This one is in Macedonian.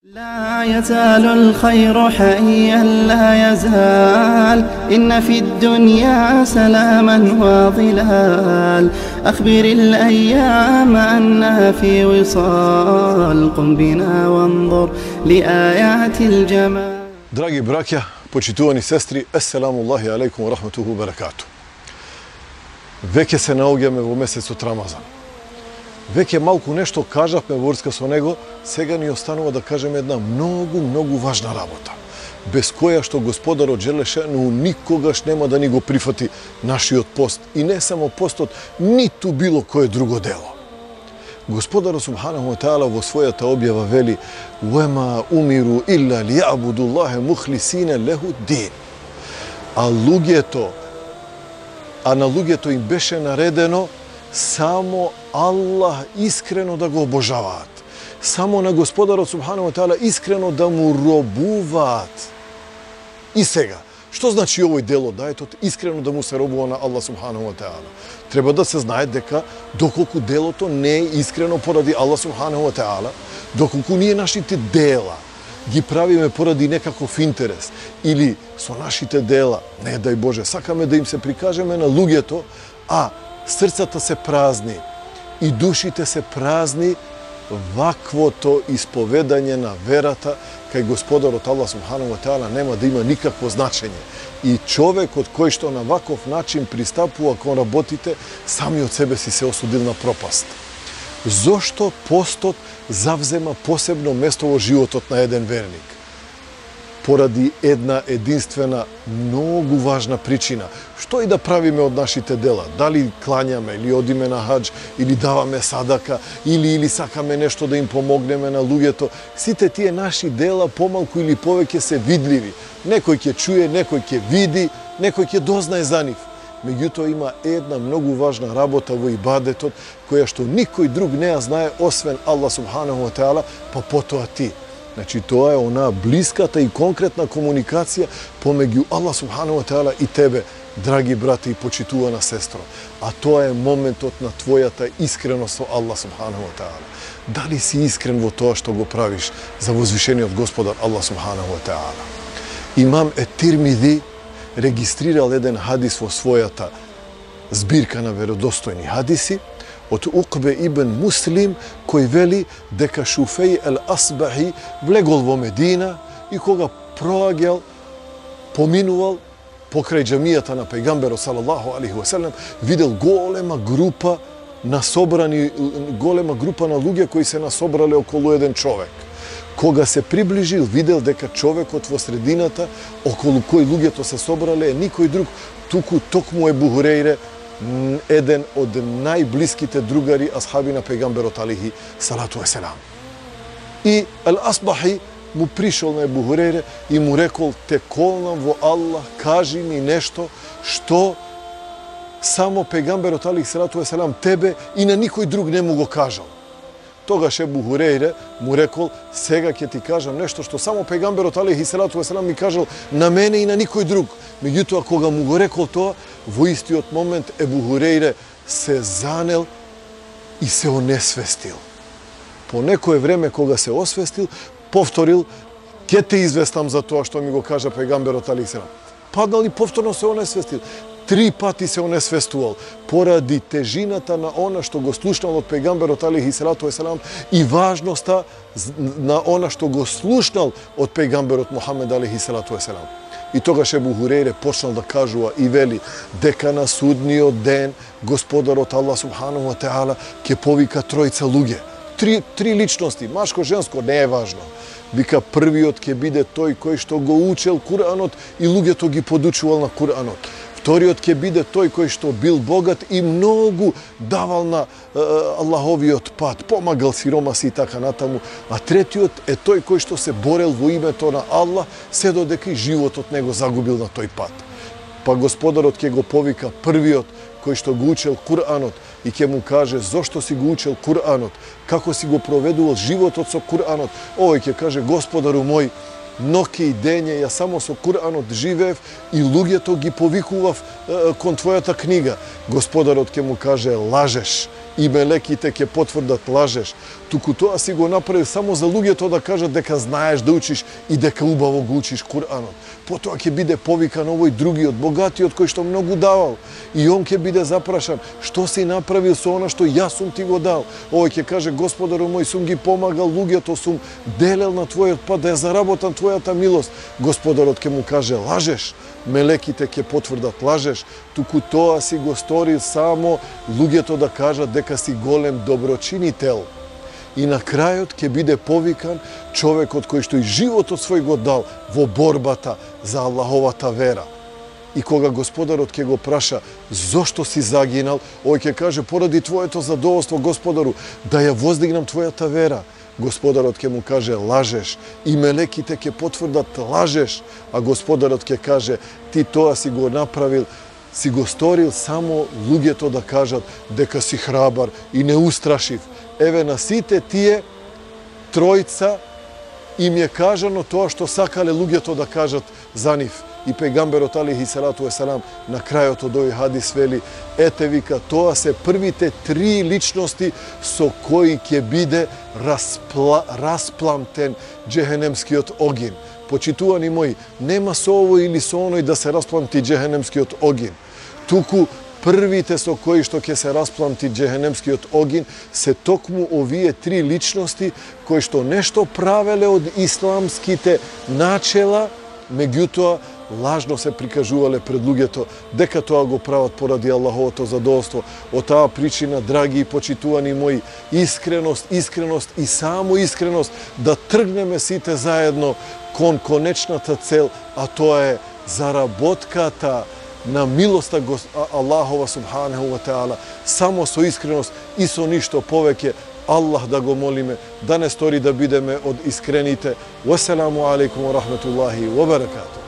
لا يزال الخير حيا لا يزال إن في الدنيا سلاما وظلال أخبر الأيام أنها في وصال قم بنا وانظر لآيات الجمال. Dragi brakja, počituvani sestri, assalamu alaikum wa rahmatuhu wa barakatuh. Веќе се наоѓаме во месецот Рамазан. Веќе малку нешто кажавме во врска со него, сега ни останува да кажеме една многу важна работа, без која што Господарот Джелешану никогаш нема да ни го прифати нашиот пост, и не само постот, ниту било кое друго дело. Господарот Субханаху ва Таала во својата објава вели: "Уема умиру илля лијабудуллахе мухлисине леху дин." А на луѓето им беше наредено само Аллах искрено да го обожаваат. Само на Господарот Субханаху ва Таала искрено да му робуваат. И сега, што значи овој дел од ајетот, искрено да му се робува на Аллах Субханаху ва Таала? Треба да се знае дека доколку делото не е искрено поради Аллах Субханаху ва Таала, доколку ние нашите дела ги правиме поради некаков интерес или со нашите дела, не дај Боже, сакаме да им се прикажеме на луѓето, а срцата се празни и душите се празни, ваквото исповедање на верата кај Господарот Аллах Субханаху ва Таала нема да има никакво значење. И човекот кој што на ваков начин пристапува кон работите, сами од себе си се осудил на пропаст. Зошто постот завзема посебно место во животот на еден верник? Поради една единствена, многу важна причина. Што и да правиме од нашите дела, дали клањаме, или одиме на хадж, или даваме садака, или сакаме нешто да им помогнеме на луѓето, сите тие наши дела помалку или повеќе се видливи. Некој ќе чуе, некој ќе види, некој ќе дознае за нив. Меѓутоа има една многу важна работа во ибадетот, која што никој друг не ја знае освен Аллах Субханаху ва Таала, па потоа ти. Значи, тоа е онаа блиската и конкретна комуникација помеѓу Аллах Субханаху ва Таала и тебе, драги брате и почитувана сестро. А тоа е моментот на твојата искреност со Аллах Субханаху ва Таала. Дали си искрен во тоа што го правиш за возвишениот Господар Аллах Субханаху ва Таала? Имам Тирмизи регистрирал еден хадис во својата збирка на веродостојни хадиси од Уқбе ибн Муслим, кој вели дека Шуфеј ел-Асбахи влегол во Медина и кога проаѓал, поминувал покрај џамијата на пејгамберот салаллаху алейхи ва селем, видел голема група на луѓе кои се насобрале околу еден човек. Кога се приближил, видел дека човекот во средината, околу кој луѓето се собрале, е никој друг, туку токму Ебу Хурейре, еден од најблиските другари асхаби на пејгамберот алейхи салату ва селам. И Ал-Асбахи му пришол на Ебу Хурейре и му рекол: "Те колнам во Аллах, кажи ми нешто што само пејгамберот алейхи салату ва селам тебе и на никој друг не му го кажал." Тогаш Ебу Хурейре му рекол: "Сега ќе ти кажам нешто што само пејгамберот алейхи салату ва селам ми кажал на мене и на никој друг." Меѓутоа, кога му го рекол тоа, во истиот момент Ебу Хурейре се занел и се онесвестил. По некое време, кога се освестил, повторил: "Ке те известам за тоа што ми го кажа пејгамберот алейхи салам." Паднал и повторно се онесвестил. 3 пати се онесвестувал поради тежината на она што го слушнал од пејгамберот алейхи салату ва селам и важноста на она што го слушнал од пејгамберот Мухамед алейхи салату ва селам. И тогаш Ебу Хурейре почнал да кажува и вели дека на судниот ден Господарот Аллах Субханаху ва Таала ќе повика тројца луѓе. Три личности, машко, женско, не е важно. Вика, првиот ќе биде тој кој што го учел Куранот и луѓето ги подучувал на Куранот. Вториот ќе биде тој кој што бил богат и многу давал на Аллаховиот пат, помагал сиромаси и така натаму. А третиот е тој кој што се борел во името на Аллах, се додека и животот не го загубил на тој пат. Па Господарот ќе го повика првиот кој што го учел Куранот и ќе му каже: "Зошто си го учел Куранот? Како си го проведувал животот со Куранот?" Овој ќе каже: "Господару мој, ноќе и дење ја само со Куранот живеев и луѓето ги повикував кон твојата книга." Господарот ќе му каже: "Лажеш." и мелеките ќе потврдат лажеш, туку тоа си го направил само за луѓето да кажат дека знаеш да учиш и дека убаво го учиш Куранот. Потоа ќе биде повикан овој другиот, богатиот кој што многу давал, и он ќе биде запрашан: што си направил со она што јас сум ти го дал? Овој ќе каже: Господару мој, сум ги помагал луѓето, сум делел на твојот пат да ја заработам твојата милост. Господарот ќе му каже: лажеш. Мелеките ќе потврдат: лажеш, туку тоа си го сторил само луѓето да кажат дека си голем доброчинител. И на крајот ќе биде повикан човекот кој што и животот свој го дал во борбата за Аллаховата вера. И кога Господарот ќе го праша: зошто си загинал, ој ќе каже: поради твоето задоволство, Господару, да ја воздигнам твојата вера. Господарот ќе му каже: лажеш, и мелеките ќе потврдат: лажеш, а Господарот ќе каже: ти тоа си го направил, си го сторил само луѓето да кажат дека си храбар и неустрашив. Еве на сите тие тројца им е кажано тоа што сакале луѓето да кажат за нив. И пегамберот алейхи салату веселам на крајот од овој хадис вели: ете, вика, тоа се првите три личности со кои ќе биде распламтен џехенемскиот огин. Почитувани мои, нема со овој или со оној да се распламти џехенемскиот огин. Туку првите со кои што ќе се распламти џехенемскиот огин се токму овие три личности кои што нешто правеле од исламските начела, меѓутоа лажно се прикажувале пред луѓето дека тоа го прават поради Аллаховото задоволство. Од таа причина, драги и почитувани мои, искреност и само искреност да тргнеме сите заедно кон конечната цел, а тоа е заработката на милоста Аллахова субханаху ва таала. Само со искреност и со ништо повеќе Аллах да го молиме да не стори да бидеме од искрените. Вассаламу алейкум ва рахметуллахи ва баракатух.